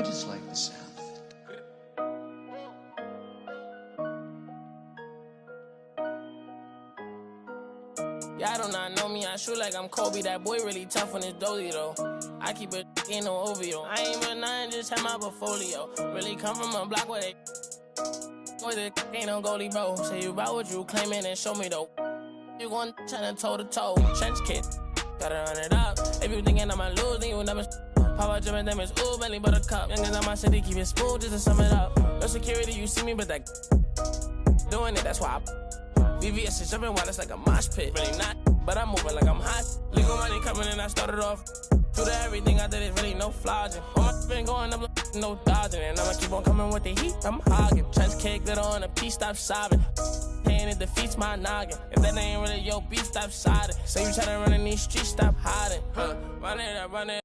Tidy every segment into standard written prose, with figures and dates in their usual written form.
I just like the sound. Y'all do not know me, I shoot like I'm Kobe. That boy really tough on his dolly though. I keep it in no OVO. I ain't with nothing, just have my portfolio. Really come from a block where they with it ain't no goalie, bro. Say you about what you claiming and show me though. You gon' tryna toe to toe. Trench kid, gotta run it up. If you thinking I'ma lose, then you never. Pop out jumping damage, ooh, belly buttercup. Youngins on my city, keep it smooth just to sum it up. No security, you see me, but that doing it, that's why VVS is jumping while it's like a mosh pit. Really not, but I'm moving like I'm hot. Legal money coming in, I started off. True to everything I did is really no flogging. All my been going up, no dodging. And I'ma keep on coming with the heat, I'm hogging. Trench cake, little on a piece, stop sobbing. Pain, it defeats my noggin. If that ain't really your beef, stop siding. Say you try to run in these streets, stop hiding. Run it up, run it up.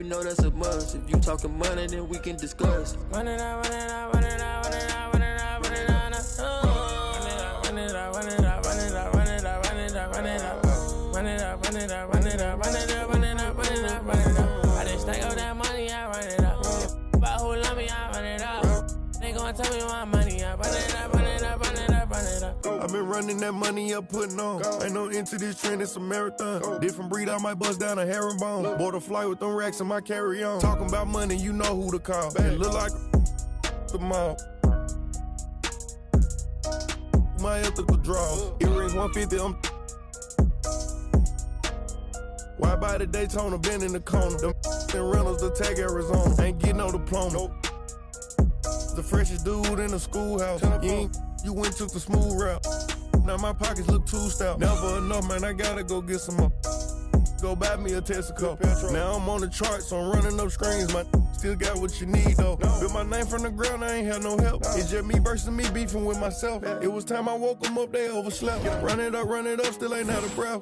You know that's a must. If you talking money, then we can discuss. Run it out, run it out, run it out, run it out, run it out, run it out, run it out, run it out, run it out, run it out, run it out, run it out, run it out, run it out, run it out, run it out, run it out, run it out, run it out. I just stack up that money, I run it out. About who love me, I run it out. They gon' tell me my money, I run it out, run it out, run it out, run it out. I've been running that money up, putting on. Ain't no into this trend, it's a marathon. Different breed, I might bust down a herringbone. Bought a flight with them racks in my carry-on. Talking about money, you know who to call. It look like the mall. My ethical draw. Earrings 150, I'm. Why by the Daytona, been in the corner. Them rentals, the tag Arizona. Ain't getting no diploma. The freshest dude in the schoolhouse. You went took the smooth route. Now my pockets look too stout. Never enough, man, I gotta go get some more. Go buy me a Tesla. Now I'm on the charts, so I'm running up screens. My still got what you need, though. Built my name from the ground, I ain't had no help. It's just me versus me beefing with myself. It was time I woke them up, they overslept. Run it up, still ain't out of breath.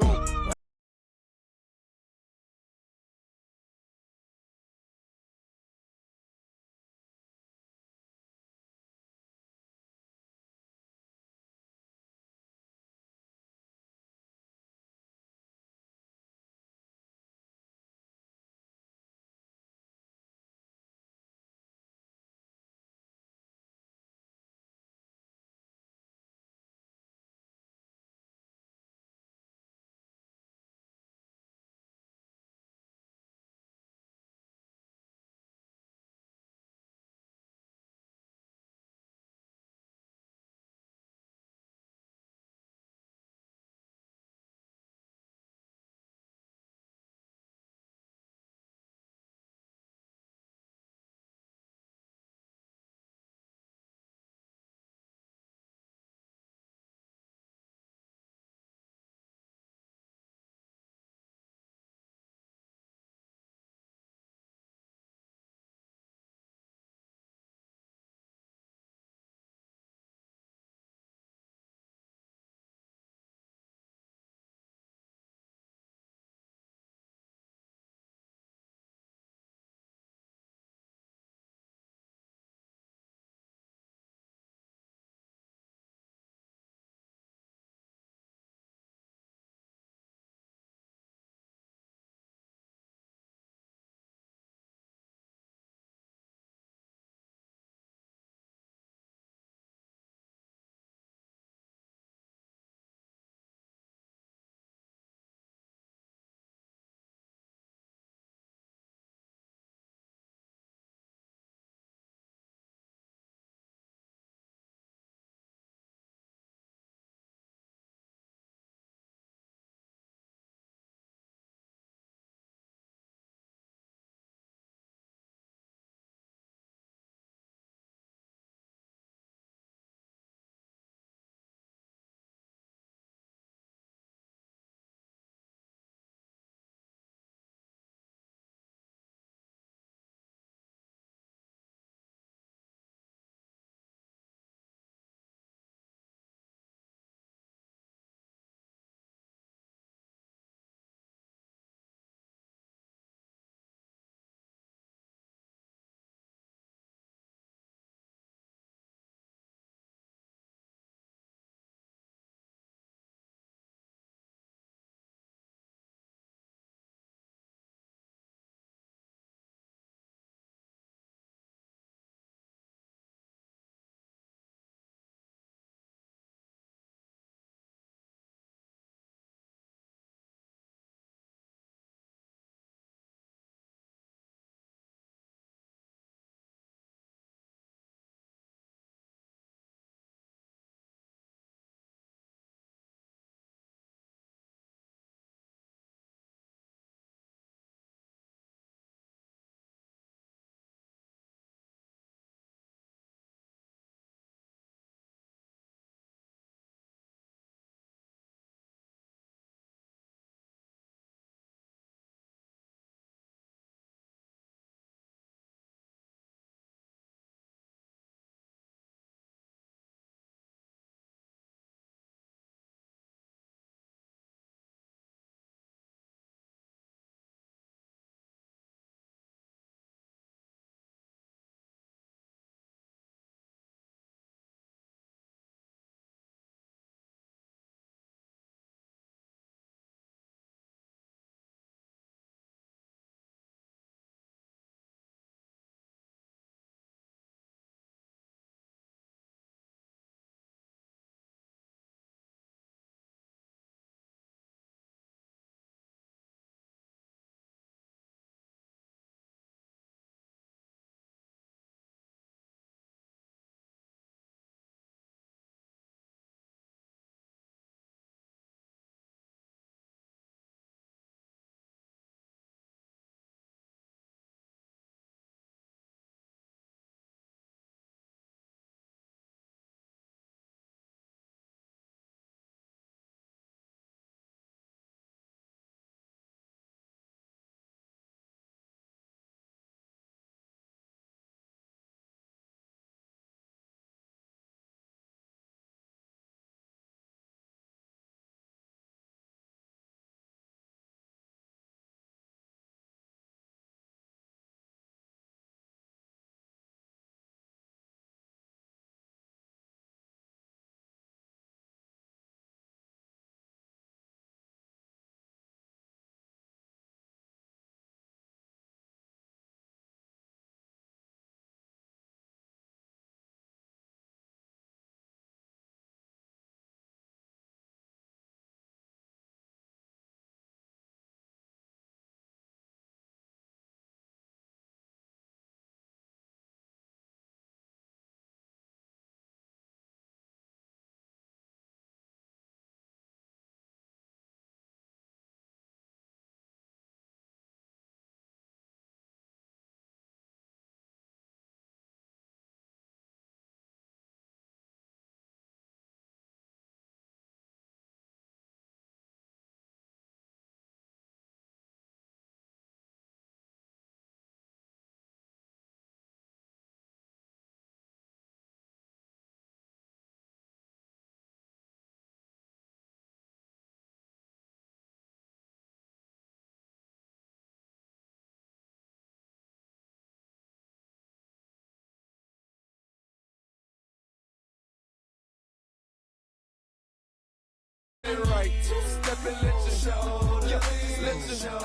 Right, step and let your show. Let your show.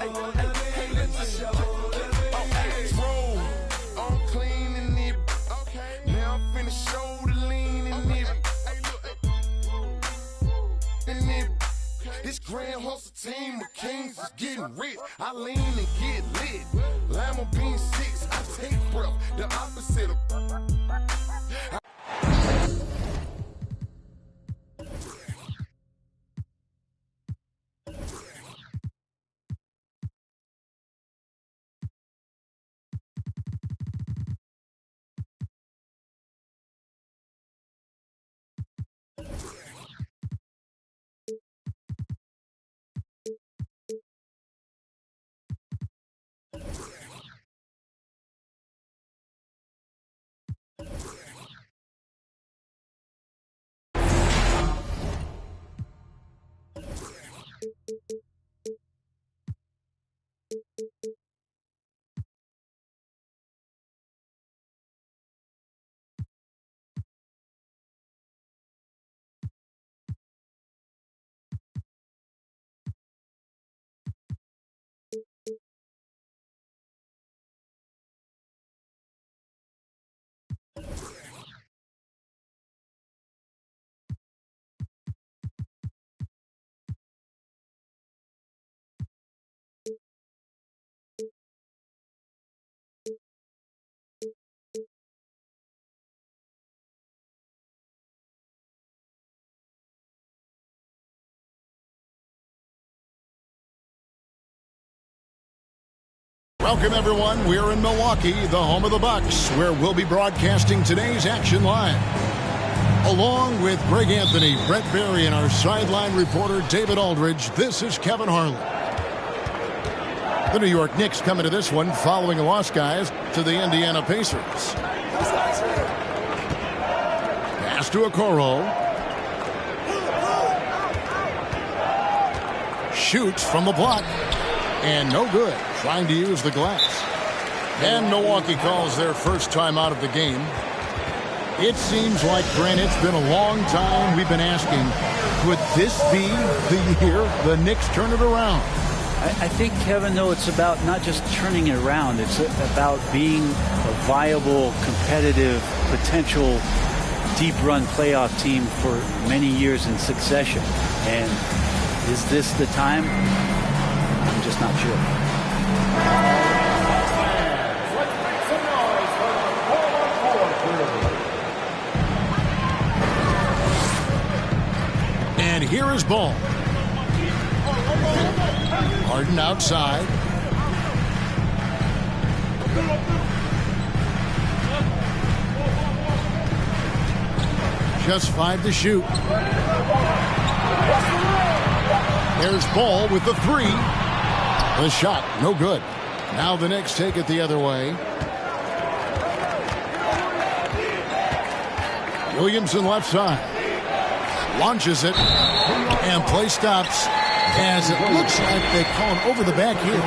Hey, let your show. Roll, I'm clean in it. Okay, now I'm finna show the lean in it. In it. This grand hustle team of kings is getting rich. I lean and get lit. Lima bean 6, I take breath. The opposite of. Welcome, everyone. We're in Milwaukee, the home of the Bucks, where we'll be broadcasting today's action live. Along with Greg Anthony, Brett Berry, and our sideline reporter, David Aldridge, this is Kevin Harlan. The New York Knicks coming to this one following a loss, guys, to the Indiana Pacers. Pass to Okoro. Shoots from the block. And no good. Trying to use the glass. And Milwaukee calls their first time out of the game. It seems like, Brent, it's been a long time we've been asking, could this be the year the Knicks turn it around? I think, Kevin, though, it's about not just turning it around. It's about being a viable, competitive, potential deep-run playoff team for many years in succession. And is this the time? I'm just not sure. And here is Ball. Harden outside. Just 5 to shoot. There's Ball with the 3. The shot, no good. Now the Knicks take it the other way. Williamson left side. Launches it. And play stops as it looks like they call it over the back heel.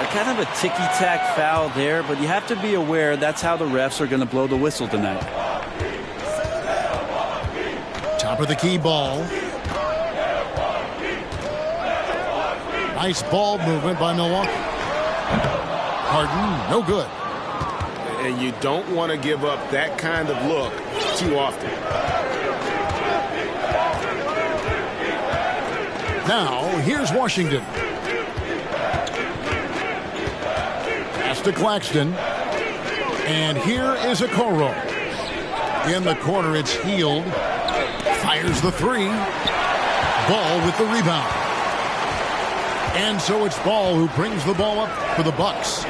Kind of a ticky-tack foul there, but you have to be aware that's how the refs are going to blow the whistle tonight. Top of the key Ball. Nice ball movement by Milwaukee. Harden, no good. And you don't want to give up that kind of look too often. Now, here's Washington. Pass to Claxton. And here is Okoro. In the corner, it's Hield. Fires the 3. Ball with the rebound. And so it's Ball who brings the ball up for the Bucks.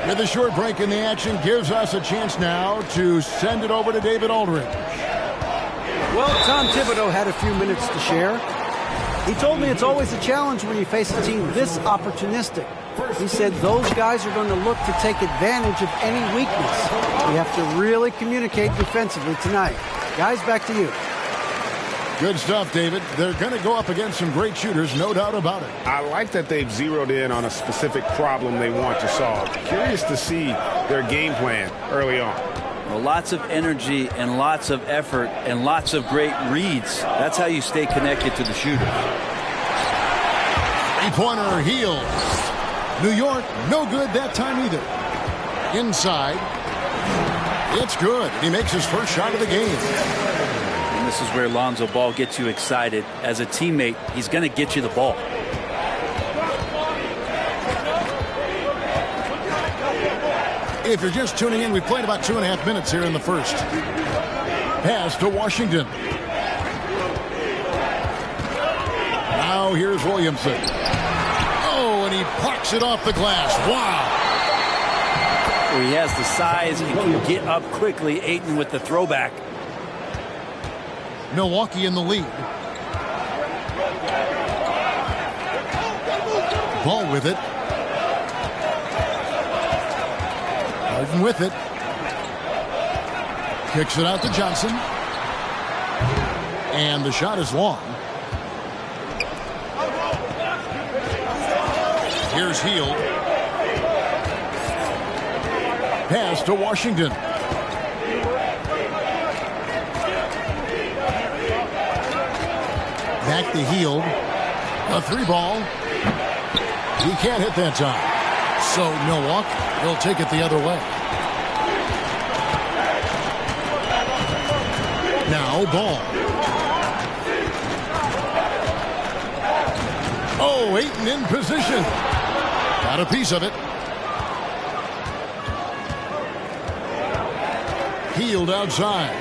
With a short break in the action, gives us a chance now to send it over to David Aldridge. Well, Tom Thibodeau had a few minutes to share. He told me it's always a challenge when you face a team this opportunistic. He said those guys are going to look to take advantage of any weakness. We have to really communicate defensively tonight. Guys, back to you. Good stuff, David. They're going to go up against some great shooters, no doubt about it. I like that they've zeroed in on a specific problem they want to solve. Curious to see their game plan early on. Well, lots of energy and lots of effort and lots of great reads. That's how you stay connected to the shooter. Three-pointer healed. New York, no good that time either. Inside. It's good. He makes his first shot of the game. And this is where Lonzo Ball gets you excited. As a teammate, he's going to get you the ball. If you're just tuning in, we played about 2.5 minutes here in the first. Pass to Washington. Now here's Williamson. Oh, and he plucks it off the glass. Wow. He has the size and can get up quickly. Ayton with the throwback. Milwaukee in the lead. Ball with it. Harden with it. Kicks it out to Johnson. And the shot is long. Here's Hield. Pass to Washington. Back to Hield. A three ball. He can't hit that time. So Milwaukee will take it the other way. Now Ball. Oh, Ayton in position. Got a piece of it. Hield outside.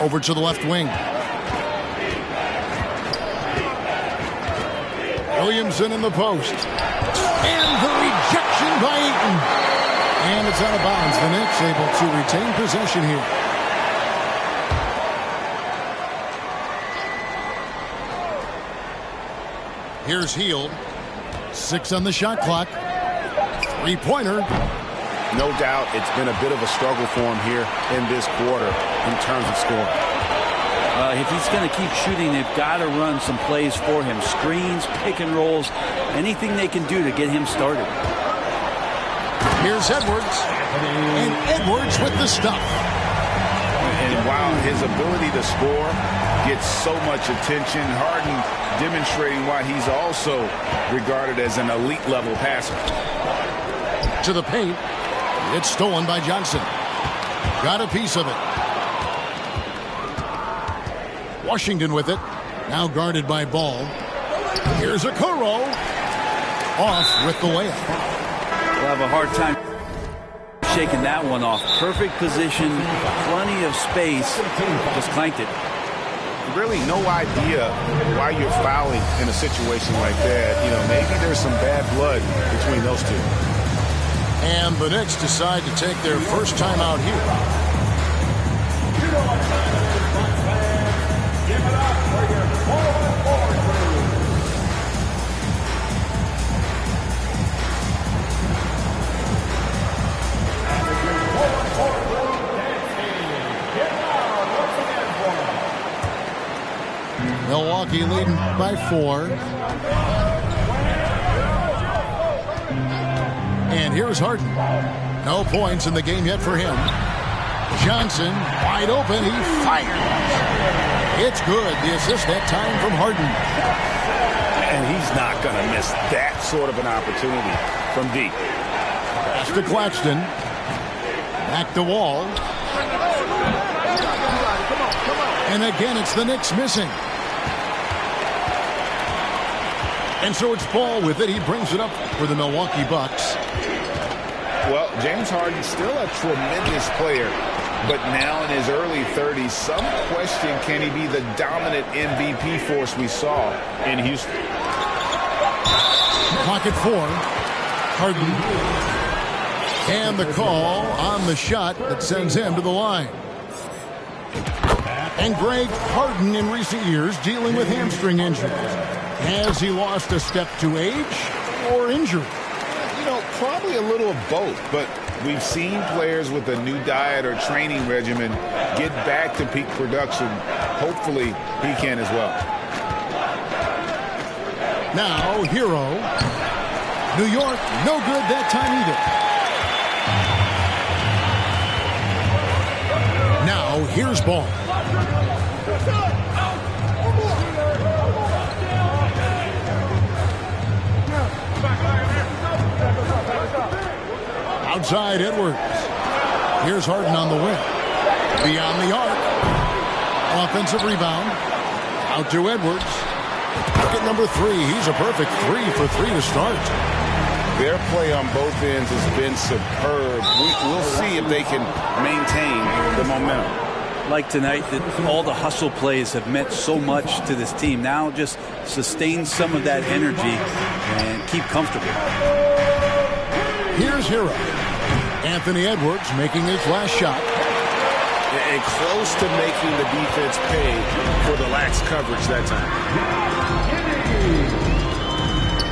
Over to the left wing. Williamson in the post. And the rejection by Ayton. And it's out of bounds. The Knicks able to retain possession here. Here's Hield. 6 on the shot clock. Three-pointer. No doubt it's been a bit of a struggle for him here in this quarter in terms of scoring. If he's going to keep shooting, they've got to run some plays for him. Screens, pick and rolls, anything they can do to get him started. Here's Edwards. And Edwards with the stuff. And wow, his ability to score gets so much attention. Harden demonstrating why he's also regarded as an elite level passer. To the paint. It's stolen by Johnson. Got a piece of it. Washington with it. Now guarded by Ball. Here's a Okoro. Off with the layup. We'll have a hard time shaking that one off. Perfect position, plenty of space. Just clanked it. Really no idea why you're fouling in a situation like that. You know, maybe there's some bad blood between those two. And the Knicks decide to take their first time out here. Give it up for your forward crew. And if your forward crew dancing, get down once again for them. Milwaukee leading by 4. And here's Harden. No points in the game yet for him. Johnson wide open. He fires. It's good. The assist that time from Harden. And he's not going to miss that sort of an opportunity from deep. Pass to Claxton. Back to Wall. And again, it's the Knicks missing. And so it's Ball with it. He brings it up for the Milwaukee Bucks. Well, James Harden's still a tremendous player, but now in his early 30s, some question, can he be the dominant MVP force we saw in Houston? Clock at 4. Harden. And the call on the shot that sends him to the line. And Greg Harden in recent years dealing with hamstring injuries. Has he lost a step to age or injury? You know, probably a little of both, but we've seen players with a new diet or training regimen get back to peak production. Hopefully, he can as well. Now, Hero. New York, no good that time either. Now here's ball. Outside Edwards. Here's Harden on the wing. Beyond the arc. Offensive rebound. Out to Edwards. Bucket number 3. He's a perfect 3 for 3 to start. Their play on both ends has been superb. We'll see if they can maintain the momentum. Like tonight, all the hustle plays have meant so much to this team. Now just sustain some of that energy and keep comfortable. Here's Hero. Anthony Edwards making his last shot. And close to making the defense pay for the lax coverage that time.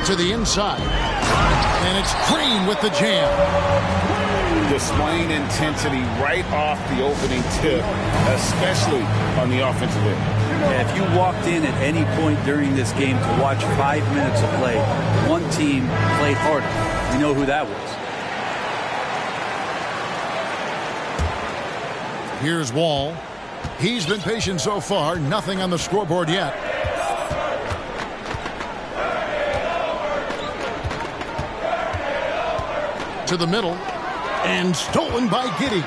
To the inside. And it's Green with the jam. Displaying intensity right off the opening tip, especially on the offensive end. Yeah, if you walked in at any point during this game to watch 5 minutes of play, one team played harder. We know who that was. Here's Wall. He's been patient so far. Nothing on the scoreboard yet. To the middle. And stolen by Giddey.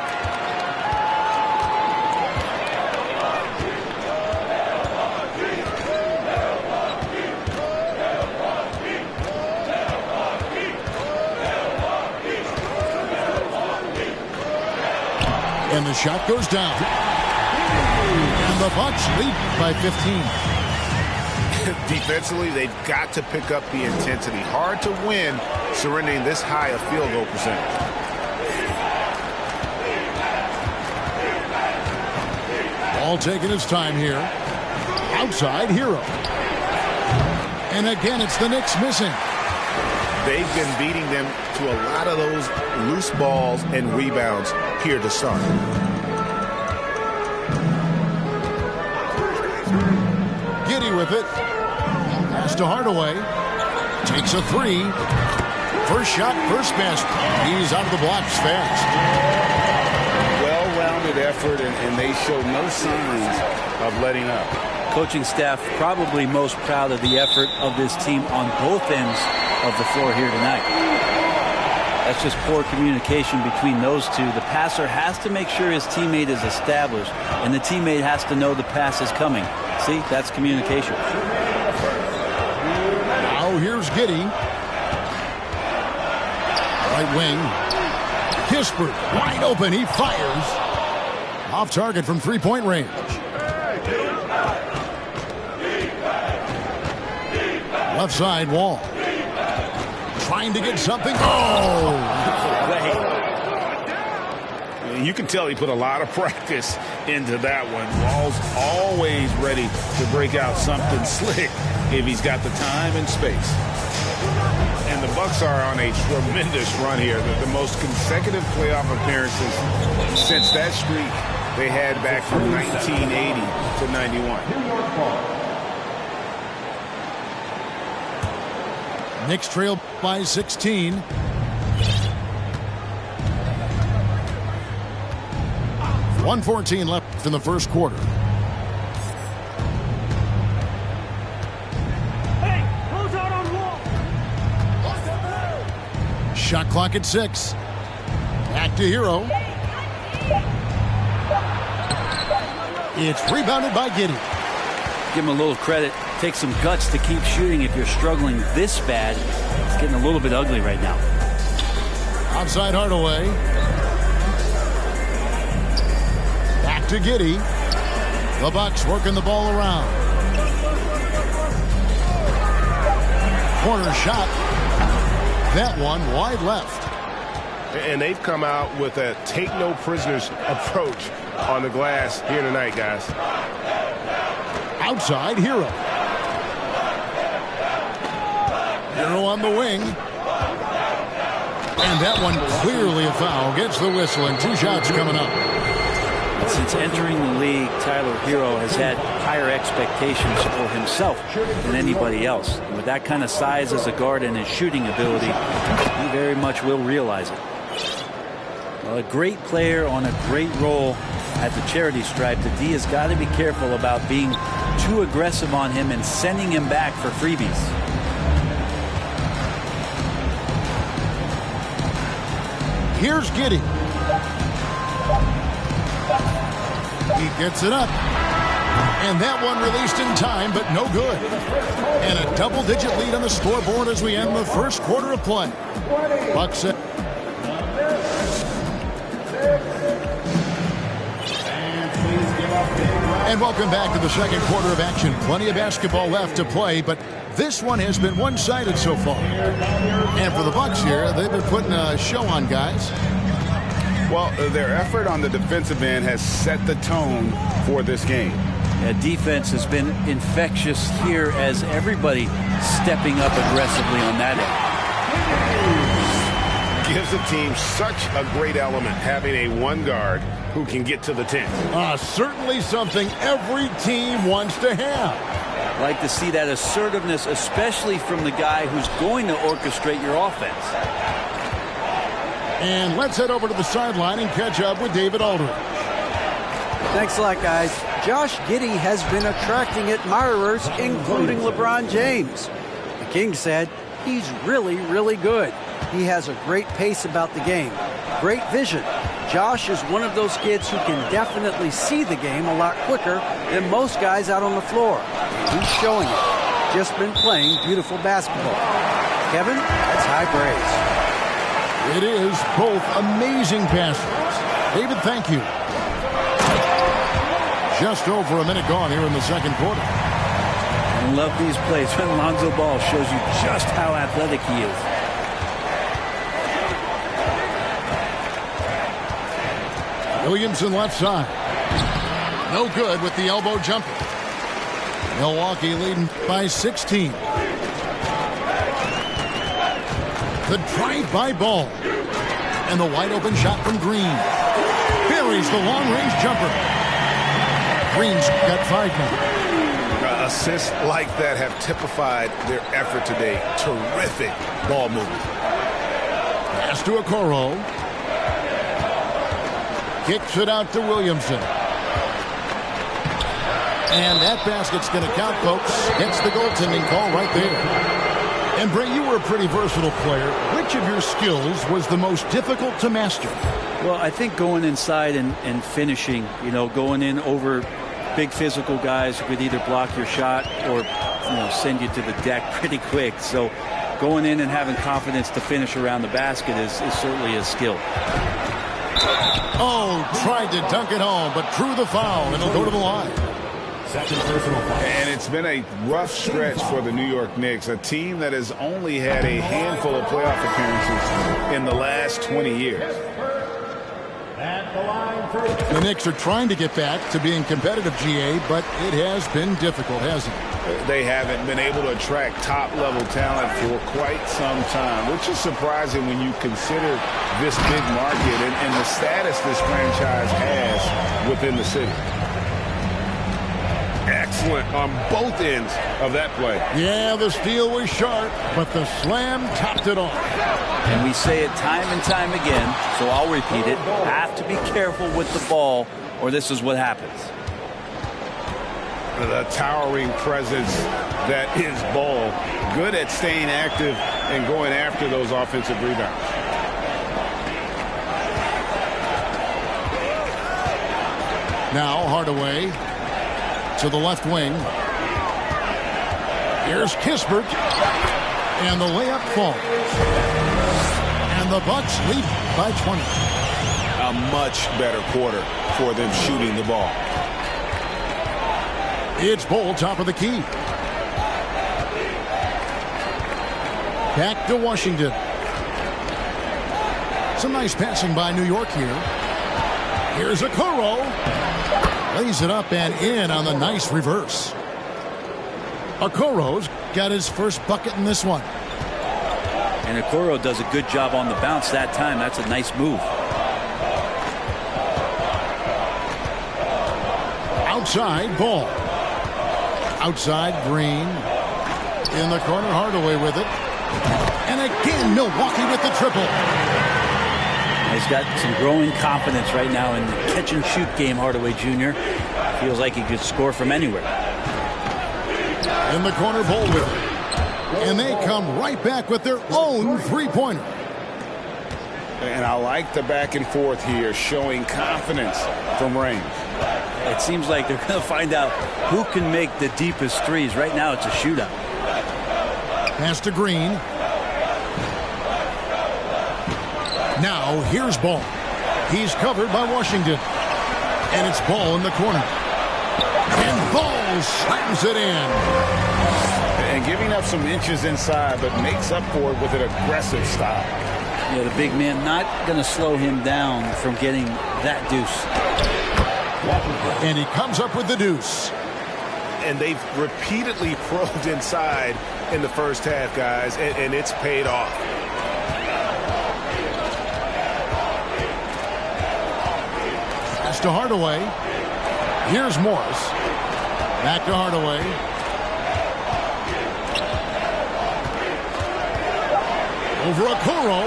And the shot goes down. And the Bucks lead by 15. Defensively, they've got to pick up the intensity. Hard to win surrendering this high a field goal percentage. All taking his time here. Outside Hero. And again, it's the Knicks missing. They've been beating them to a lot of those loose balls and rebounds here to start. Giddey with it. Pass to Hardaway. Takes a 3. First shot, first basket. He's out of the blocks fast. Well-rounded effort, and they show no signs of letting up. Coaching staff probably most proud of the effort of this team on both ends of the floor here tonight. That's just poor communication between those two. The passer has to make sure his teammate is established, and the teammate has to know the pass is coming. See, that's communication. Now here's Giddey. Right wing. Kispert wide open. He fires. Off target from three-point range. Left side Wall. Trying to get something. Oh! You can tell he put a lot of practice into that one. Wall's always ready to break out something slick if he's got the time and space. And the Bucks are on a tremendous run here. The most consecutive playoff appearances since that streak they had back from 1980 to 91. Knicks trail by 16. .114 left in the first quarter. Hey, close out on Wall. Shot clock at 6. Back to Hero. It's rebounded by Giddey. Give him a little credit. Take some guts to keep shooting if you're struggling this bad. It's getting a little bit ugly right now. Outside Hardaway. Back to Giddey. The Bucks working the ball around. Corner shot. That one wide left. And they've come out with a take-no-prisoners approach on the glass here tonight, guys. Outside Hero. Hero on the wing. And that one clearly a foul. Gets the whistle and 2 shots coming up. Since entering the league, Tyler Hero has had higher expectations for himself than anybody else. And with that kind of size as a guard and his shooting ability, he very much will realize it. Well, a great player on a great role at the charity stripe. The D has got to be careful about being too aggressive on him and sending him back for freebies. Here's Giddey. He gets it up. And that one released in time, but no good. And a double-digit lead on the scoreboard as we end the first quarter of play. Bucks. And welcome back to the second quarter of action. Plenty of basketball left to play, but this one has been one-sided so far. And for the Bucks here, they've been putting a show on, guys. Well, their effort on the defensive end has set the tone for this game. Yeah, defense has been infectious here as everybody stepping up aggressively on that end. Gives the team such a great element having a one guard who can get to the 10. Certainly something every team wants to have. Like to see that assertiveness, especially from the guy who's going to orchestrate your offense. And let's head over to the sideline and catch up with David Aldridge. Thanks a lot, guys. Josh Giddey has been attracting admirers, including LeBron James. The King said he's really, really good. He has a great pace about the game, great vision. Josh is one of those kids who can definitely see the game a lot quicker than most guys out on the floor. He's showing it. Just been playing beautiful basketball. Kevin, that's high praise. It is both amazing passes. David, thank you. Just over a minute gone here in the second quarter. I love these plays when Lonzo Ball shows you just how athletic he is. Williamson left side. No good with the elbow jumper. Milwaukee leading by 16. The drive-by Ball. And the wide-open shot from Green. Buries the long-range jumper. Green's got 5 now. Assists like that have typified their effort today. Terrific ball movement. Pass to Okoro. Kicks it out to Williamson. And that basket's going to count, folks. Gets the goaltending call right there. And, Bray, you were a pretty versatile player. Which of your skills was the most difficult to master? Well, I think going inside and finishing, going in over big physical guys who could either block your shot or, send you to the deck pretty quick. So going in and having confidence to finish around the basket is certainly a skill. Oh, tried to dunk it home, but drew the foul, and it'll go to the line. And it's been a rough stretch for the New York Knicks, a team that has only had a handful of playoff appearances in the last 20 years. The Knicks are trying to get back to being competitive, GA, but it has been difficult, hasn't it? They haven't been able to attract top-level talent for quite some time, which is surprising when you consider this big market and the status this franchise has within the city. Excellent on both ends of that play. Yeah, the steal was sharp, but the slam topped it off. And we say it time and time again, so I'll repeat it. Have to be careful with the ball, or this is what happens. The towering presence that is Ball. Good at staying active and going after those offensive rebounds. Now Hardaway to the left wing. Here's Kispert. And the layup falls. And the Bucks lead by 20. A much better quarter for them shooting the ball. It's Ball, top of the key. Back to Washington. Some nice passing by New York here. Here's Okoro. Lays it up and in on the nice reverse. Okoro's got his first bucket in this one. And Okoro does a good job on the bounce that time. That's a nice move. Outside, Ball. Outside, Green. In the corner, Hardaway with it. And again, Milwaukee with the triple. He's got some growing confidence right now in the catch-and-shoot game, Hardaway Jr. Feels like he could score from anywhere. In the corner, Bol with it. And they come right back with their own three-pointer. And I like the back and forth here, showing confidence from range. It seems like they're going to find out who can make the deepest threes. Right now, it's a shootout. Pass to Green. Now, here's Ball. He's covered by Washington. And it's Ball in the corner. And Ball slams it in. And giving up some inches inside, but makes up for it with an aggressive style. Yeah, the big man not going to slow him down from getting that deuce. And he comes up with the deuce. And they've repeatedly probed inside in the first half, guys, and it's paid off. Pass to Hardaway. Here's Morris. Back to Hardaway. Over Okoro.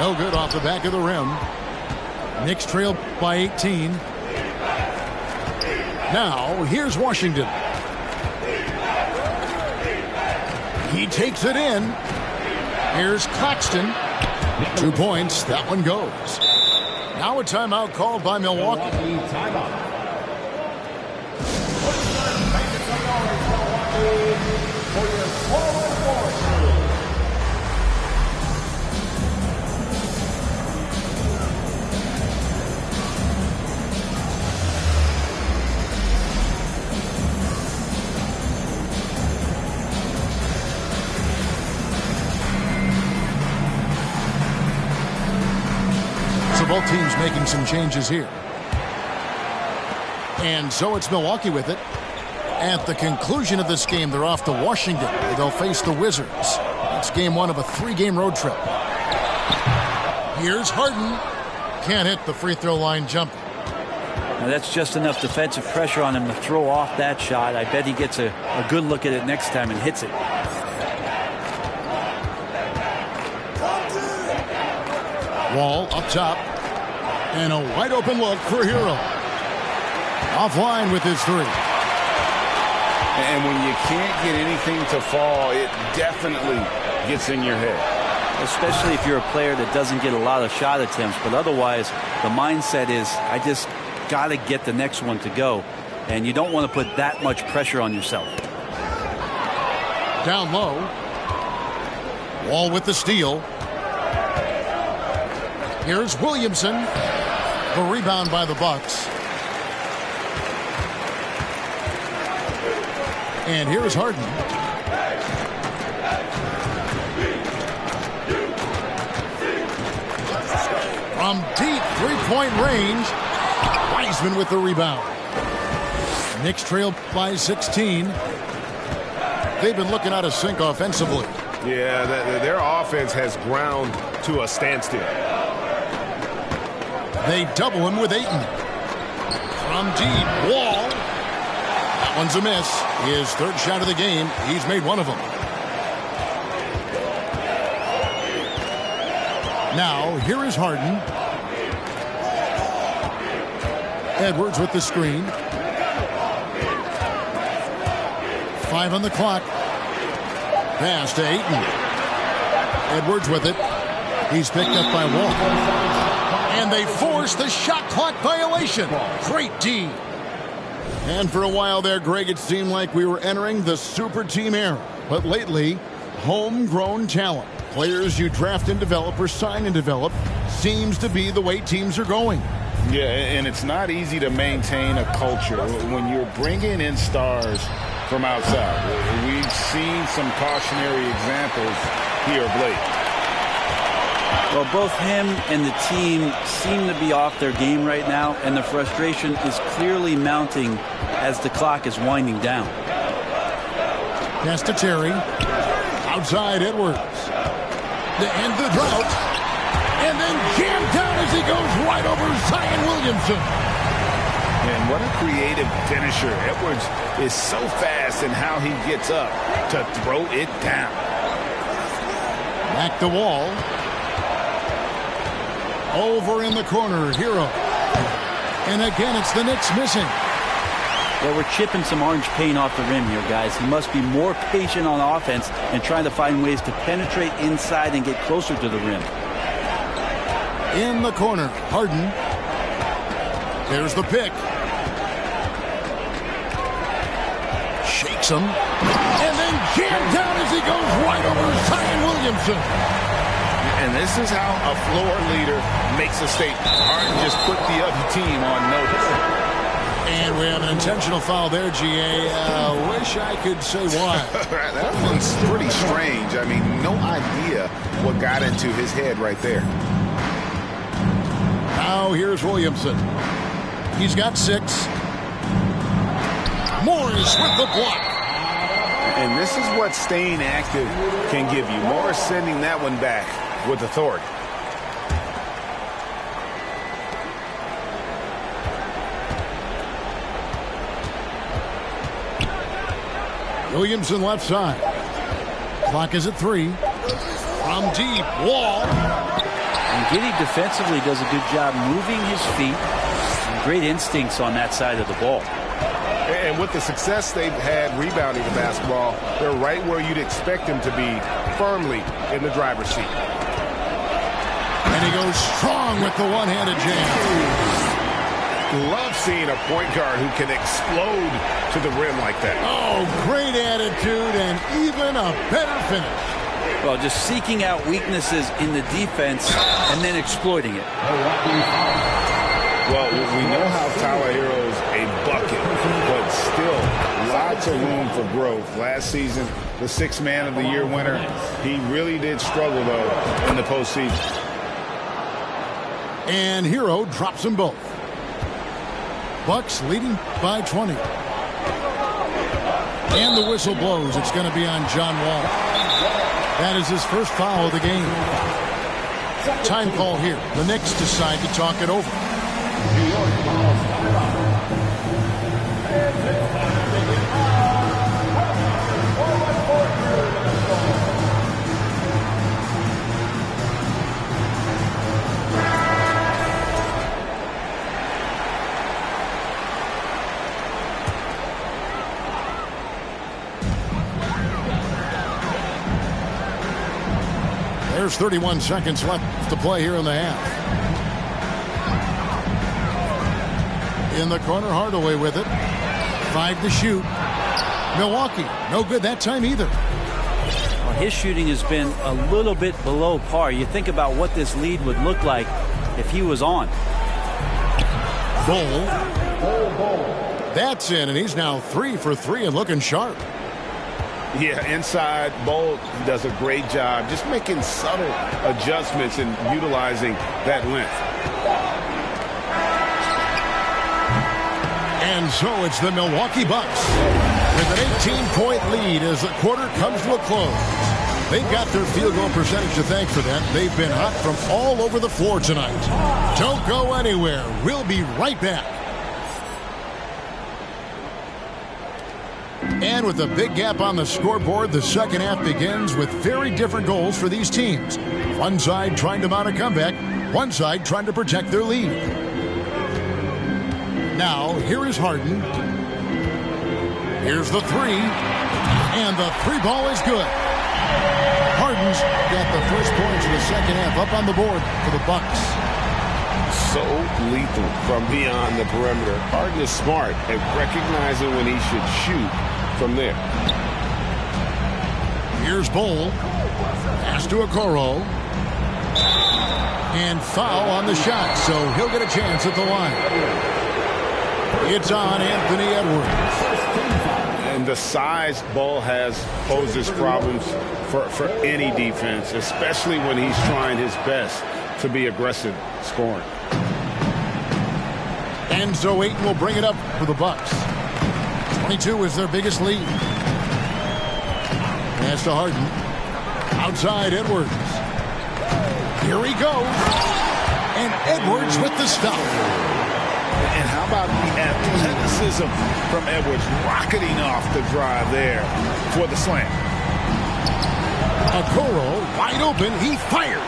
No good off the back of the rim. Knicks trail by 18. Now, here's Washington. He takes it in. Here's Claxton. 2 points. That one goes. Now a timeout called by Milwaukee. Both teams making some changes here. And so it's Milwaukee with it. At the conclusion of this game, they're off to Washington, where they'll face the Wizards. It's game one of a 3-game road trip. Here's Harden. Can't hit the free throw line jumper. Now that's just enough defensive pressure on him to throw off that shot. I bet he gets a good look at it next time and hits it. Wall up top. And a wide open look for Hero. Offline with his three. And when you can't get anything to fall, it definitely gets in your head. Especially if you're a player that doesn't get a lot of shot attempts. But otherwise, the mindset is, I just got to get the next one to go. And you don't want to put that much pressure on yourself. Down low. Wall with the steal. Here's Williamson. The rebound by the Bucks. And here's Harden. From deep three-point range, Wiseman with the rebound. Knicks trail by 16. They've been looking out of sync offensively. Yeah, their offense has ground to a standstill. They double him with Ayton. From deep, Wall. That one's a miss. His third shot of the game. He's made one of them. Now, here is Harden. Edwards with the screen. 5 on the clock. Pass to Ayton. Edwards with it. He's picked up by Wall. And they force the shot clock violation. Great D. And for a while there, Greg, it seemed like we were entering the super team era. But lately, homegrown talent, players you draft and develop or sign and develop, seems to be the way teams are going. Yeah, and it's not easy to maintain a culture when you're bringing in stars from outside. We've seen some cautionary examples here of late. Well, both him and the team seem to be off their game right now, and the frustration is clearly mounting as the clock is winding down. Pass to Terry. Outside Edwards. To end the drought. And then jammed down as he goes right over Zion Williamson. And what a creative finisher. Edwards is so fast in how he gets up to throw it down. Back to Wall. Over in the corner, Hero. And again, it's the Knicks missing. Well, we're chipping some orange paint off the rim here, guys. He must be more patient on offense and trying to find ways to penetrate inside and get closer to the rim. In the corner, Harden. There's the pick. Shakes him. And then jammed down as he goes right over Zion Williamson. And this is how a floor leader makes a statement. Harden just put the other team on notice. And we have an intentional foul there, GA. Wish I could say why. That one's pretty strange. I mean, no idea what got into his head right there. Now here's Williamson. He's got 6. Morris with the block. And this is what staying active can give you. Morris sending that one back with authority. Williamson left side. Clock is at 3. From deep, Wall. And Giddey defensively does a good job moving his feet. Great instincts on that side of the ball. And with the success they've had rebounding the basketball, they're right where you'd expect them to be, firmly in the driver's seat. And he goes strong with the one-handed jam. Love seeing a point guard who can explode to the rim like that. Oh, great attitude and even a better finish. Well, just seeking out weaknesses in the defense and then exploiting it. Well, we know how Tyler Hero's a bucket, but still lots of room for growth. Last season, the 6th Man of the Year winner, he really did struggle, though, in the postseason. And Hero drops them both. Bucks leading by 20. And the whistle blows. It's going to be on John Wall. That is his first foul of the game. Time call here. The Knicks decide to talk it over. There's 31 seconds left to play here in the half. In the corner, Hardaway with it. 5 to shoot. Milwaukee, no good that time either. Well, his shooting has been a little bit below par. You think about what this lead would look like if he was on. Bull. That's in, and he's now 3 for 3 and looking sharp. Yeah, inside, Bolt does a great job just making subtle adjustments and utilizing that length. And so it's the Milwaukee Bucks with an 18-point lead as the quarter comes to a close. They've got their field goal percentage to thank for that. They've been hot from all over the floor tonight. Don't go anywhere. We'll be right back. And with a big gap on the scoreboard, the second half begins with very different goals for these teams. One side trying to mount a comeback, one side trying to protect their lead. Now, here is Harden. Here's the 3. And the 3 ball is good. Harden's got the first points of the second half up on the board for the Bucks. So lethal from beyond the perimeter. Harden is smart at recognizing when he should shoot from there. Here's Bull. Pass to Okoro. And foul on the shot, so he'll get a chance at the line. It's on Anthony Edwards. And the size Bull has poses problems for any defense, especially when he's trying his best to be aggressive scoring. And so Ayton will bring it up for the Bucks. 22 is their biggest lead. Pass to Harden. Outside Edwards. Here he goes. And Edwards with the stop. And how about the athleticism from Edwards rocketing off the drive there for the slam. Okoro wide open. He fires.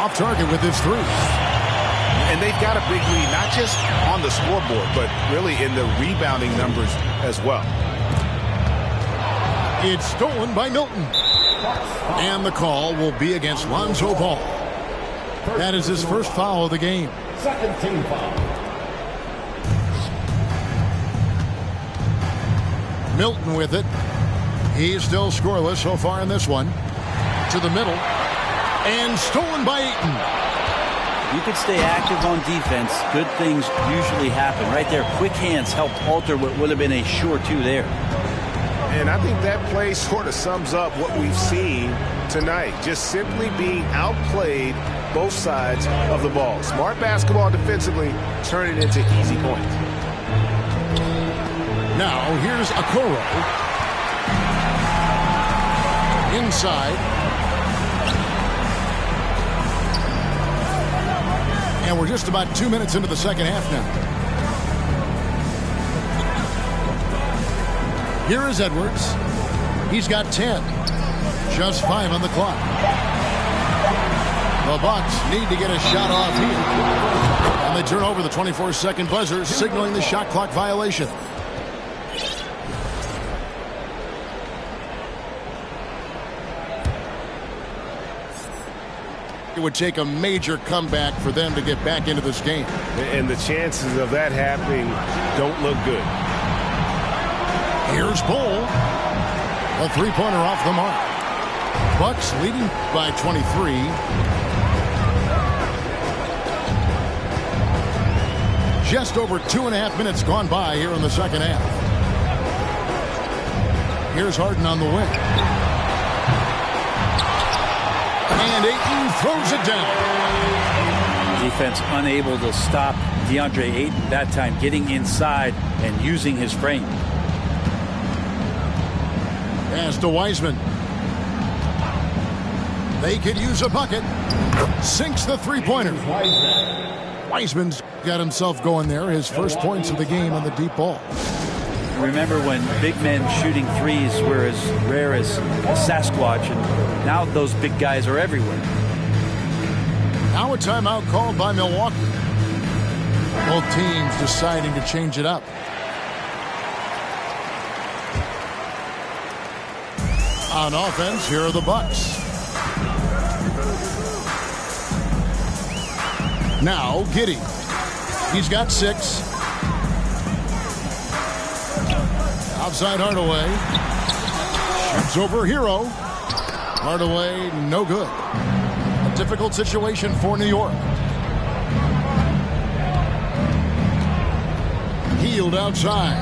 Off target with his three. And they've got a big lead, not just on the scoreboard, but really in the rebounding numbers as well. It's stolen by Milton. And the call will be against Lonzo Ball. That is his first foul of the game. Second team foul. Milton with it. He's still scoreless so far in this one. To the middle. And stolen by Ayton. You could stay active on defense. Good things usually happen. Right there, quick hands helped alter what would have been a sure two there. And I think that play sort of sums up what we've seen tonight. Just simply being outplayed both sides of the ball. Smart basketball defensively, turning it into easy points. Now here's Okoro. Inside. And we're just about 2 minutes into the second half now. Here is Edwards. He's got 10. Just 5 on the clock. The Bucks need to get a shot off here. And they turn over the 24-second buzzer, signaling the shot clock violation. It would take a major comeback for them to get back into this game. And the chances of that happening don't look good. Here's Bull. A three-pointer off the mark. Bucks leading by 23. Just over 2.5 minutes gone by here in the second half. Here's Harden on the wing. And Ayton throws it down. Defense unable to stop DeAndre Ayton that time, getting inside and using his frame. Pass to Wiseman. They could use a bucket. Sinks the three-pointer. Wiseman's got himself going there. His first points of the game on the deep ball. Remember when big men shooting threes were as rare as Sasquatch, and now those big guys are everywhere. Now a timeout called by Milwaukee. Both teams deciding to change it up. On offense, here are the Bucks. Now Giddey. He's got 6. Outside Hardaway. Shoots over Hero. Hardaway, no good. A difficult situation for New York. Healed outside.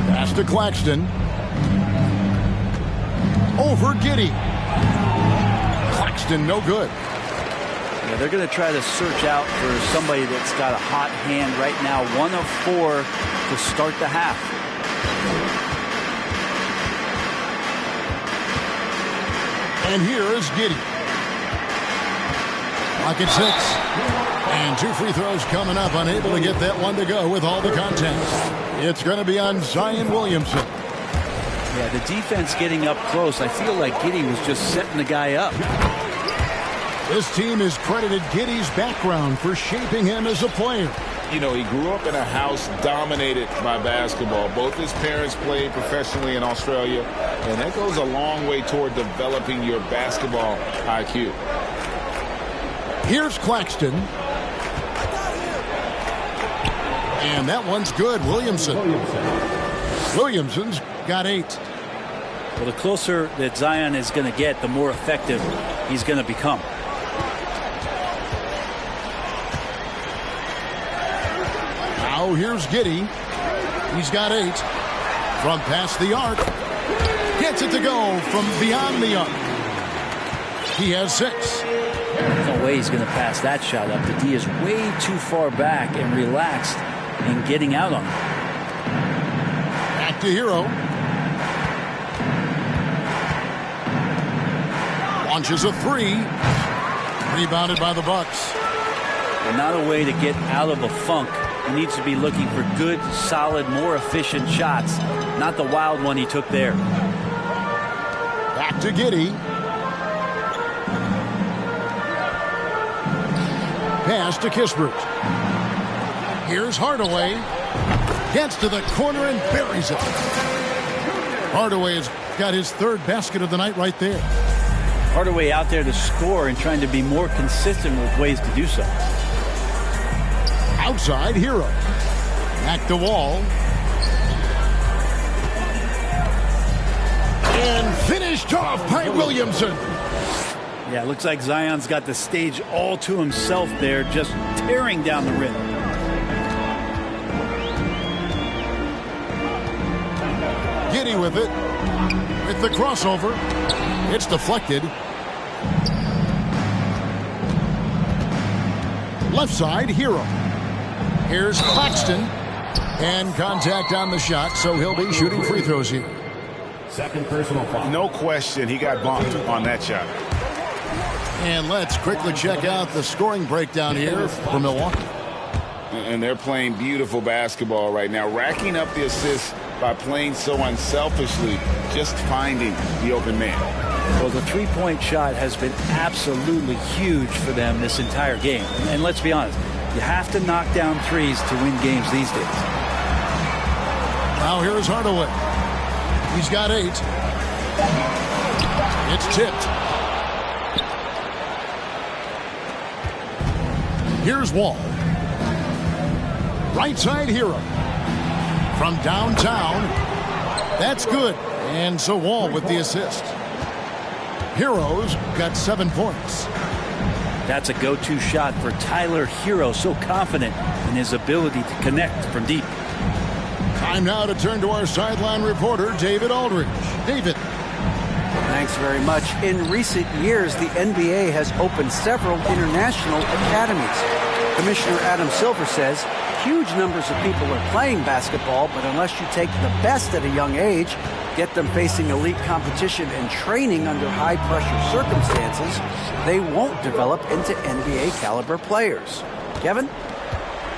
Pass to Claxton. Over Giddey. Claxton, no good. Yeah, they're going to try to search out for somebody that's got a hot hand right now. 1 of 4 to start the half. And here is Giddey. Clock at 6. And 2 free throws coming up. Unable to get that one to go with all the contact. It's going to be on Zion Williamson. Yeah, the defense getting up close. I feel like Giddey was just setting the guy up. This team has credited Giddey's background for shaping him as a player. You know, he grew up in a house dominated by basketball. Both his parents played professionally in Australia, and that goes a long way toward developing your basketball IQ. Here's Claxton. And that one's good. Williamson's got 8. Well, the closer that Zion is going to get, the more effective he's going to become. Now here's Giddey. He's got 8. From past the arc. Gets it to go from beyond the arc. He has 6. There's no way he's going to pass that shot up. The D is way too far back and relaxed in getting out on him. Back to Hero. Launches a 3. Rebounded by the Bucks. But not a way to get out of a funk. He needs to be looking for good, solid, more efficient shots. Not the wild one he took there. Back to Giddey. pass to Kispert. Here's Hardaway. Gets to the corner and buries it. Hardaway has got his third basket of the night right there. Hardaway out there to score and trying to be more consistent with ways to do so. Outside, Hero. Back to Wall. And finished off by Williamson. Yeah, it looks like Zion's got the stage all to himself there, just tearing down the rim. Giddy with it. With the crossover. It's deflected. Left side, Hero. Here's Claxton. And contact on the shot, so he'll be shooting free throws here. Second personal foul. No question, he got bumped on that shot. And let's quickly check out the scoring breakdown here for Milwaukee. And they're playing beautiful basketball right now, racking up the assists by playing so unselfishly, just finding the open man. Well, the three-point shot has been absolutely huge for them this entire game. And let's be honest, you have to knock down threes to win games these days. Now here's Hardaway. He's got 8. It's tipped. Here's Wall. Right side, Hero. From downtown. That's good. And so Wall with the assist. Hero's got 7 points. That's a go-to shot for Tyler Hero. So confident in his ability to connect from deep. Time now to turn to our sideline reporter, David Aldridge. David. Thanks very much. In recent years, the NBA has opened several international academies. Commissioner Adam Silver says huge numbers of people are playing basketball, but unless you take the best at a young age, get them facing elite competition and training under high-pressure circumstances, they won't develop into NBA-caliber players. Kevin?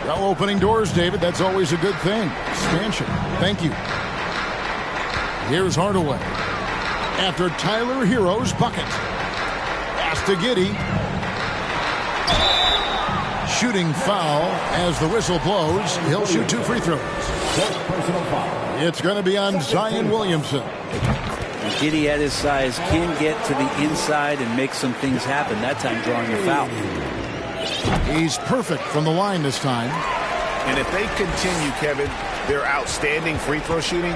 Well, opening doors, David, that's always a good thing. Expansion. Thank you. Here's Hardaway. After Tyler Hero's bucket. Pass to Giddy. Shooting foul as the whistle blows. He'll shoot 2 free throws. It's going to be on Zion Williamson. Giddy at his size can get to the inside and make some things happen. That time drawing a foul. He's perfect from the line this time. And if they continue, Kevin, their outstanding free throw shooting,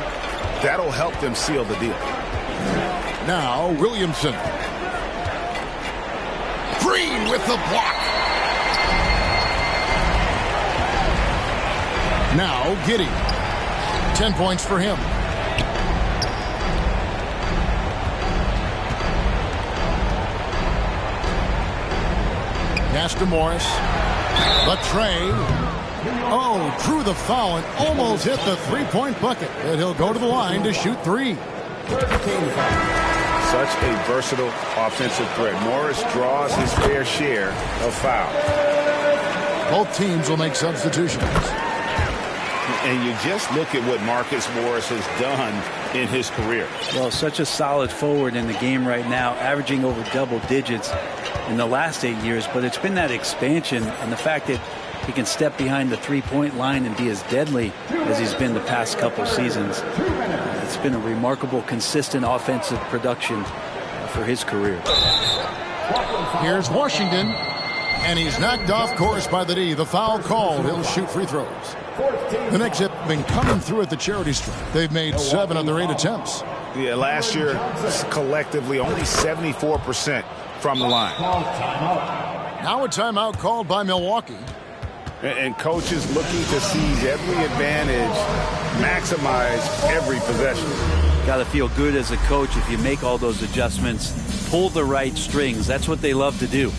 that'll help them seal the deal. Now Williamson. Green with the block. Now Giddy. 10 points for him. Pass to Morris. The tray. Oh, drew the foul and almost hit the three-point bucket. And he'll go to the line to shoot 3. Such a versatile offensive threat. Morris draws his fair share of fouls. Both teams will make substitutions. And you just look at what Marcus Morris has done in his career. Well, such a solid forward in the game right now, averaging over double digits in the last 8 years. But it's been that expansion and the fact that he can step behind the three-point line and be as deadly as he's been the past couple seasons. It's been a remarkable, consistent offensive production for his career. Here's Washington, and he's knocked off course by the D. The foul called. He'll shoot free throws. The Knicks have been coming through at the charity stripe. They've made 7 of their 8 attempts. Yeah, last year, collectively, only 74% from the line. Now a timeout called by Milwaukee. And coaches looking to seize every advantage, maximize every possession. Got to feel good as a coach if you make all those adjustments, pull the right strings. That's what they love to do.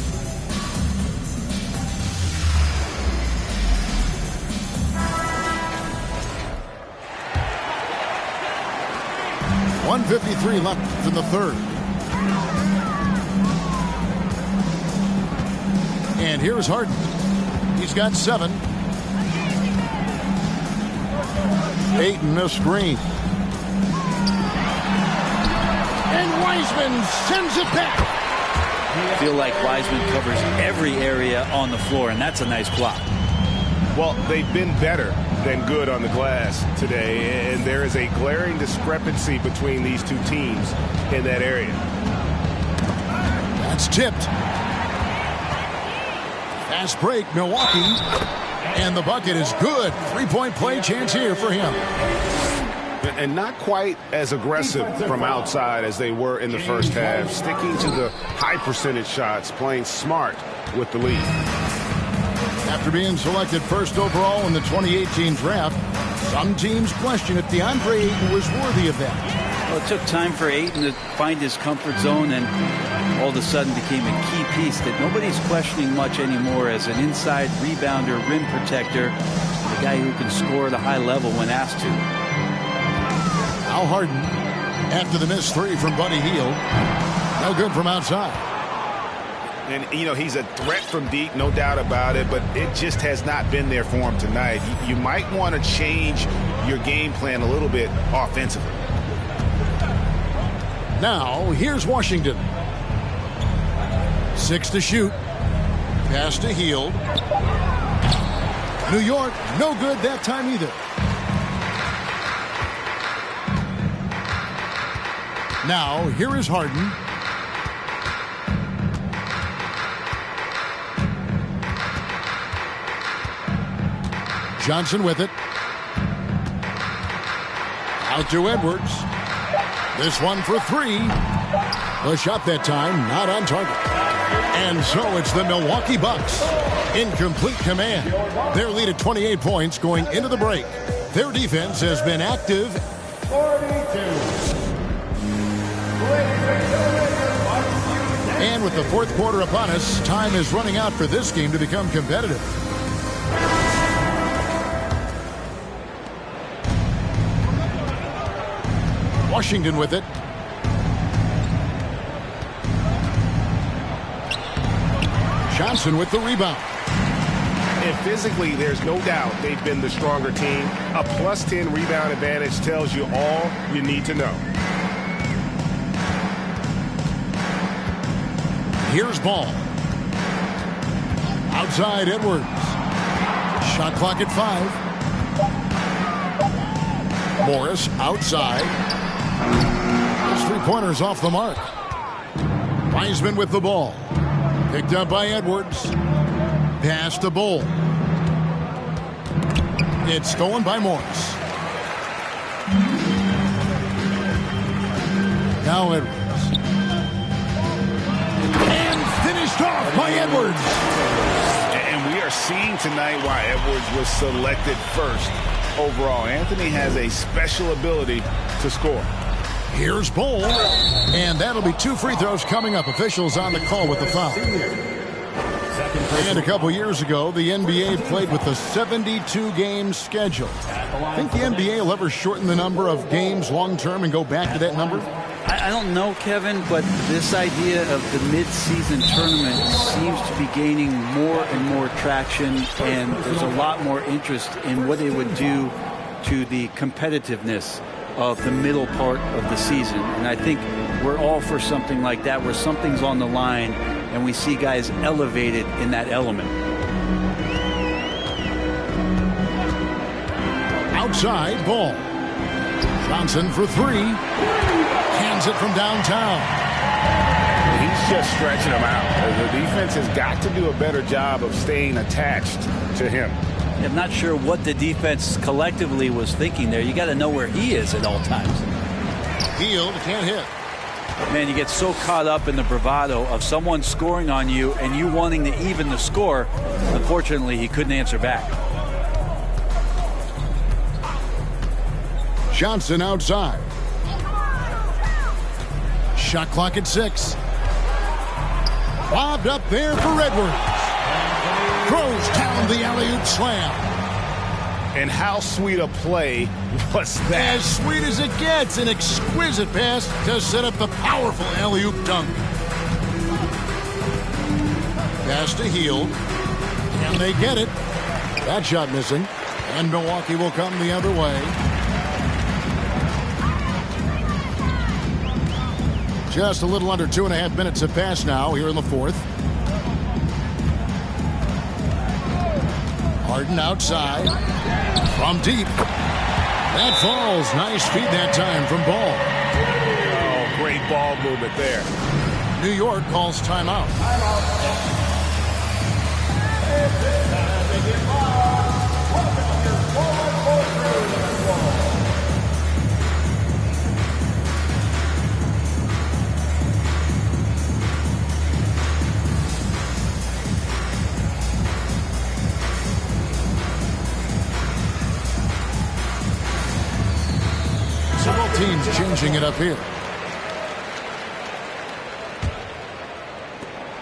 .153 left in the third. And here's Harden. He's got 7. Ayton the screen. And Wiseman sends it back. feel like Wiseman covers every area on the floor, and that's a nice block. Well, they've been better than good on the glass today, and there is a glaring discrepancy between these two teams in that area. That's tipped. Fast break, Milwaukee. And the bucket is good. Three-point play chance here for him. And not quite as aggressive from outside as they were in the first half. Sticking to the high percentage shots, playing smart with the lead. After being selected first overall in the 2018 draft, some teams question if DeAndre Ayton was worthy of that. Well, it took time for Ayton to find his comfort zone and all of a sudden became a key piece that nobody's questioning much anymore as an inside rebounder, rim protector, a guy who can score at a high level when asked to. Al Harden, after the missed three from Buddy Hield, no good from outside. And, you know, he's a threat from deep, no doubt about it, but it just has not been there for him tonight. You might want to change your game plan a little bit offensively. Now, here's Washington. 6 to shoot. Pass to Hield. New York, no good that time either. Now, here is Harden. Johnson with it. Out to Edwards. This one for three. A shot that time, not on target. And so it's the Milwaukee Bucks in complete command. Their lead at 28 points going into the break. Their defense has been active. 42. And with the fourth quarter upon us, time is running out for this game to become competitive. Washington with it. Johnson with the rebound. And physically, there's no doubt they've been the stronger team. A plus 10 rebound advantage tells you all you need to know. Here's Ball. Outside Edwards. Shot clock at 5. Morris outside. His three-pointers off the mark. Wiseman with the ball. Picked up by Edwards. Pass to Bull. It's stolen by Morris. Now Edwards. And finished off by Edwards. And we are seeing tonight why Edwards was selected first overall. Anthony has a special ability to score. Here's Bull. And that'll be 2 free throws coming up. Officials on the call with the foul. And a couple years ago, the NBA played with a 72-game schedule. Think the NBA will ever shorten the number of games long-term and go back to that number? I don't know, Kevin, but this idea of the mid-season tournament seems to be gaining more and more traction, and there's a lot more interest in what it would do to the competitiveness of the middle part of the season. And I think we're all for something like that, where something's on the line and we see guys elevated in that element. Outside Ball. Johnson for 3. Hands it from downtown. He's just stretching him out. The defense has got to do a better job of staying attached to him. I'm not sure what the defense collectively was thinking there. You got to know where he is at all times. Hield can't hit. Man, you get so caught up in the bravado of someone scoring on you and you wanting to even the score. Unfortunately, he couldn't answer back. Johnson outside. Shot clock at 6. Lobbed up there for Edwards. Throws down the alley-oop slam. And how sweet a play was that? As sweet as it gets. An exquisite pass to set up the powerful alley-oop dunk. Pass to Hield. And they get it. That shot missing. And Milwaukee will come the other way. Just a little under 2.5 minutes have passed now here in the fourth. Harden outside. From deep. That falls. Nice feed that time from Ball. Oh, great ball movement there. New York calls timeout. Several teams changing it up here.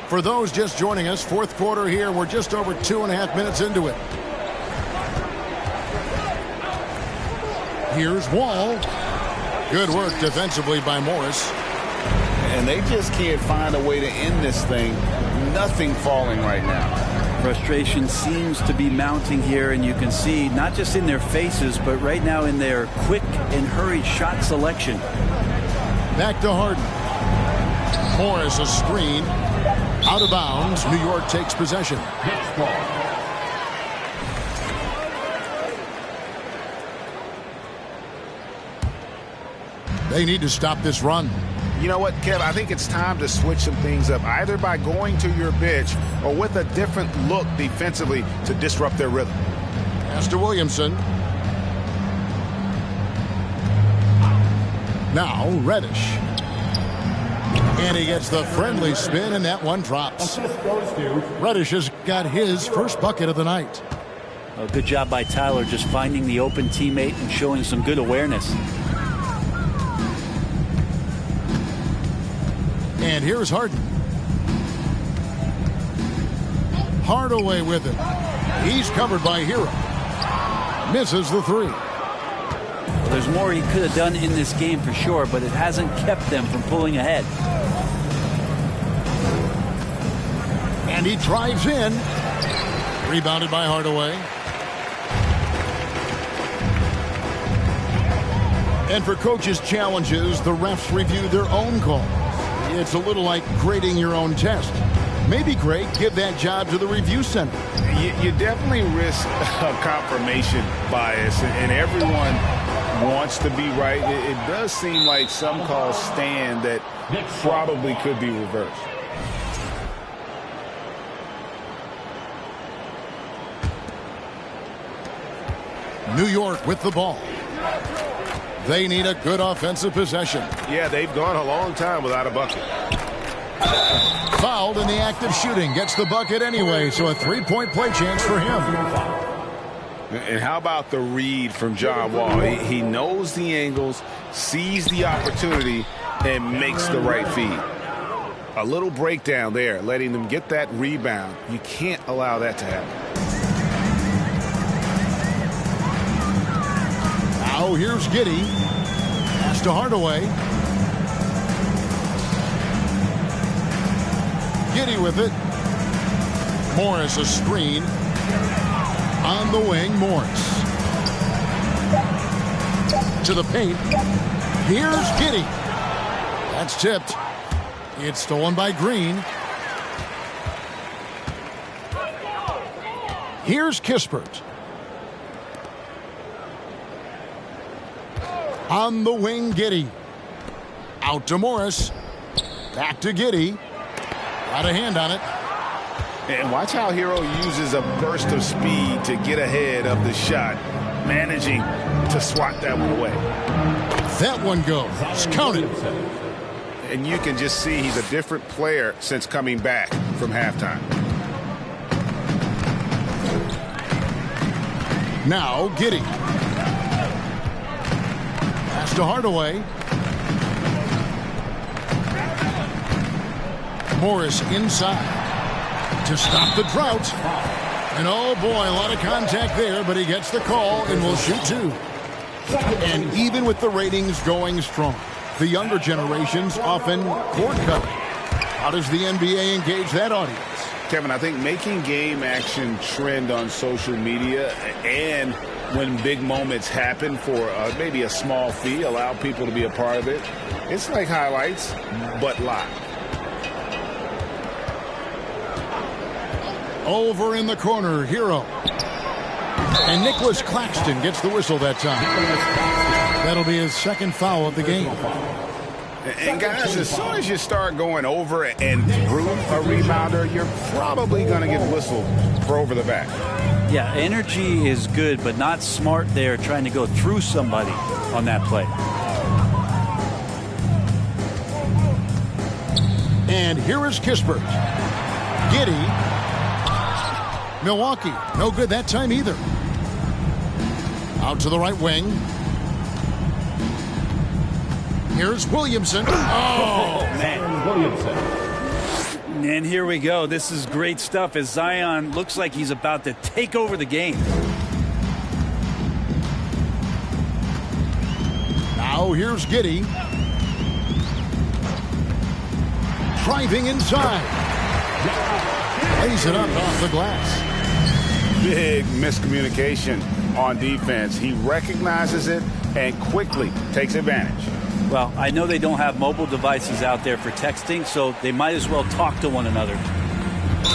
For those just joining us, fourth quarter here. We're just over 2.5 minutes into it. Here's Wall. Good work defensively by Morris. And they just can't find a way to end this thing. Nothing falling right now. Frustration seems to be mounting here, and you can see not just in their faces, but right now in their quick and hurried shot selection. Back to Harden. Morris a screen. Out of bounds. New York takes possession. They need to stop this run. You know what, Kev? I think it's time to switch some things up, either by going to your bench or with a different look defensively to disrupt their rhythm. Pass to Williamson. Now Reddish. And he gets the friendly spin, and that one drops. Reddish has got his first bucket of the night. Oh, good job by Tyler just finding the open teammate and showing some good awareness. And here's Harden. Hardaway with it. He's covered by Hero. Misses the three. Well, there's more he could have done in this game for sure, but it hasn't kept them from pulling ahead. And he drives in. Rebounded by Hardaway. And for coaches' challenges, the refs review their own calls. It's a little like grading your own test. Maybe, Greg, give that job to the review center. You definitely risk a confirmation bias, and everyone wants to be right. It does seem like some calls stand that probably could be reversed. New York with the ball. They need a good offensive possession. Yeah, they've gone a long time without a bucket. Fouled in the act of shooting. Gets the bucket anyway, so a three-point play chance for him. And how about the read from John Wall? He knows the angles, sees the opportunity, and makes the right feed. A little breakdown there, letting them get that rebound. You can't allow that to happen. Now here's Giddey. Pass to Hardaway. Giddey with it. Morris a screen. On the wing, Morris. To the paint. Here's Giddey. That's tipped. It's stolen by Green. Here's Kispert. On the wing, Giddey. Out to Morris. Back to Giddey. Got a hand on it. And watch how Hero uses a burst of speed to get ahead of the shot, managing to swat that one away. That one goes. Counted. And you can just see he's a different player since coming back from halftime. Now Giddey. Pass to Hardaway. Morris inside to stop the drought. And oh boy, a lot of contact there, but he gets the call and will shoot two. And even with the ratings going strong, the younger generations often cord cut. How does the NBA engage that audience? Kevin, I think making game action trend on social media and when big moments happen for maybe a small fee, allow people to be a part of it. It's like highlights, but live. Over in the corner, Hero. And Nicholas Claxton gets the whistle that time. That'll be his second foul of the game. And guys, as soon as you start going over and through a rebounder, you're probably going to get whistled for over the back. Yeah, energy is good, but not smart there trying to go through somebody on that play. And here is Kispert. Giddey. Milwaukee, no good that time either. Out to the right wing. Here's Williamson. Oh, man. Williamson. And here we go. This is great stuff as Zion looks like he's about to take over the game. Now here's Giddey. Driving inside. Lays it up off the glass. Big miscommunication on defense. He recognizes it and quickly takes advantage. Well, I know they don't have mobile devices out there for texting, so they might as well talk to one another.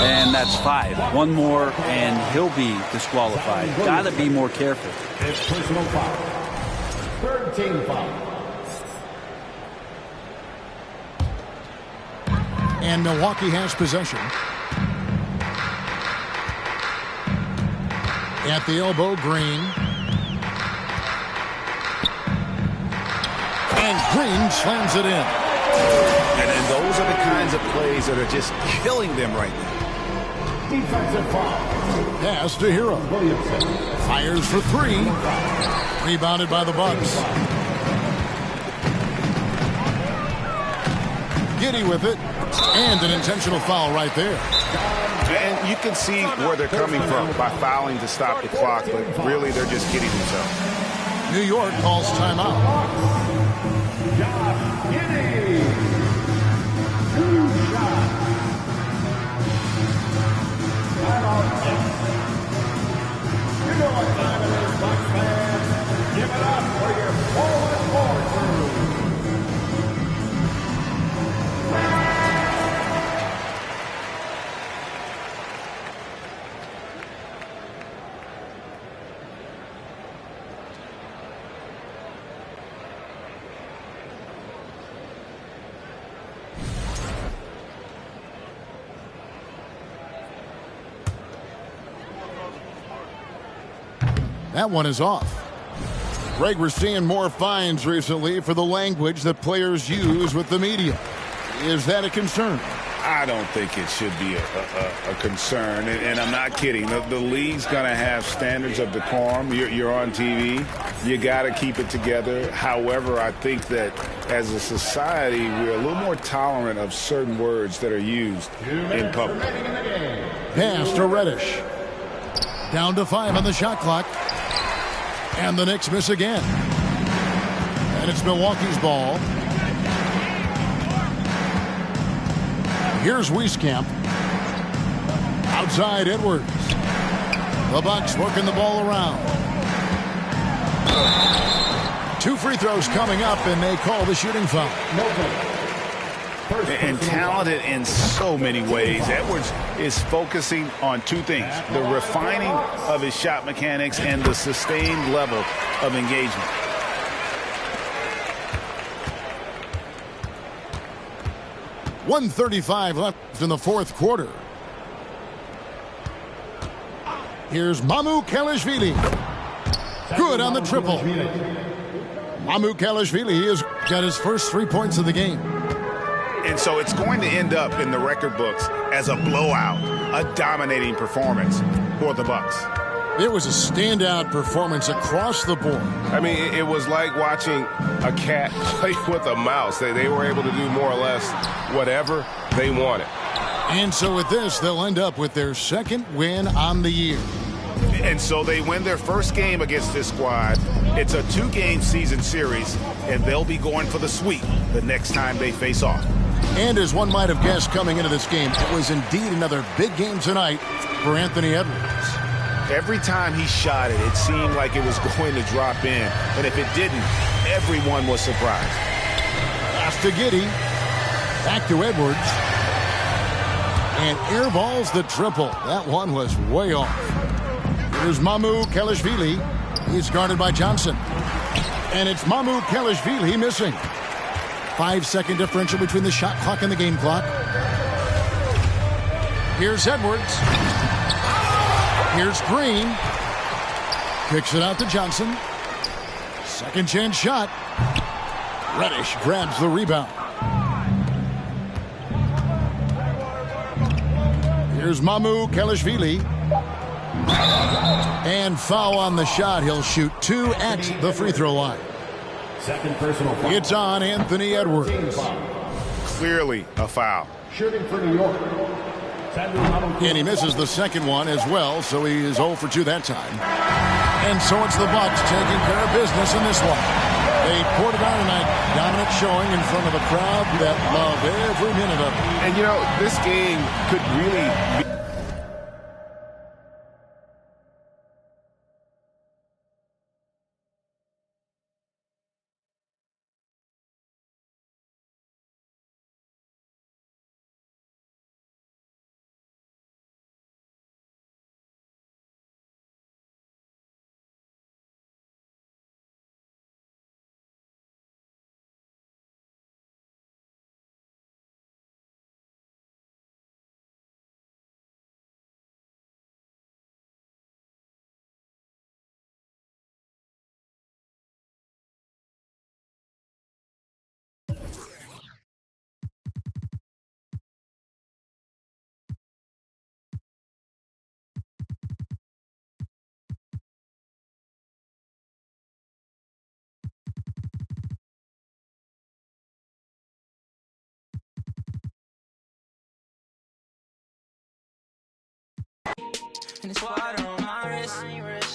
And that's 5. One more, and he'll be disqualified. Got to be more careful. It's personal foul. Third team foul. And Milwaukee has possession. At the elbow, Green. And Green slams it in. And those are the kinds of plays that are just killing them right now. Defensive foul. Pass to Hero. Williamson. Fires for 3. Rebounded by the Bucks. Giddey with it. And an intentional foul right there. And you can see where they're coming from by fouling to stop the clock, but really they're just kidding themselves. New York calls timeout. Giddey. 2 shots. Timeout. You know what time it is, Bucks fans. Give it up for your forward crew. That one is off. Greg, we're seeing more fines recently for the language that players use with the media. Is that a concern? I don't think it should be a concern, and I'm not kidding. The league's going to have standards of decorum. You're on TV. You got to keep it together. However, I think that as a society, we're a little more tolerant of certain words that are used in public. Pass to Reddish. Down to 5 on the shot clock. And the Knicks miss again. And it's Milwaukee's ball. Here's Wieskamp. Outside Edwards. The Bucks working the ball around. 2 free throws coming up, and they call the shooting foul. And talented in so many ways. Edwards is focusing on 2 things: the refining of his shot mechanics and the sustained level of engagement. .135 left in the 4th quarter. Here's Mamukelashvili. Good on the triple. Mamukelashvili has got his first 3 points of the game. And so it's going to end up in the record books as a blowout, a dominating performance for the Bucks. It was a standout performance across the board. I mean, it was like watching a cat play with a mouse. They were able to do more or less whatever they wanted. And so with this, they'll end up with their 2nd win on the year. And so they win their first game against this squad. It's a 2-game season series, and they'll be going for the sweep the next time they face off. And as one might have guessed coming into this game, it was indeed another big game tonight for Anthony Edwards. Every time he shot it, it seemed like it was going to drop in. And if it didn't, everyone was surprised. Pass to Giddey. Back to Edwards. And airballs the triple. That one was way off. Here's Mamu Kelishvili. He's guarded by Johnson. And it's Mamu Kelishvili missing. 5-second differential between the shot clock and the game clock. Here's Edwards. Here's Green. Kicks it out to Johnson. Second chance shot. Reddish grabs the rebound. Here's Mamu Kelishvili. And foul on the shot. He'll shoot 2 at the free throw line. Second personal foul. It's on Anthony Edwards. Clearly a foul. Shooting for New York. And he misses the second one as well, so he is 0 for 2 that time. And so it's the Bucks taking care of business in this one. They poured it on tonight. Dominant showing in front of a crowd that love every minute of it. And, you know, this game could really be... And it's water on my wrist.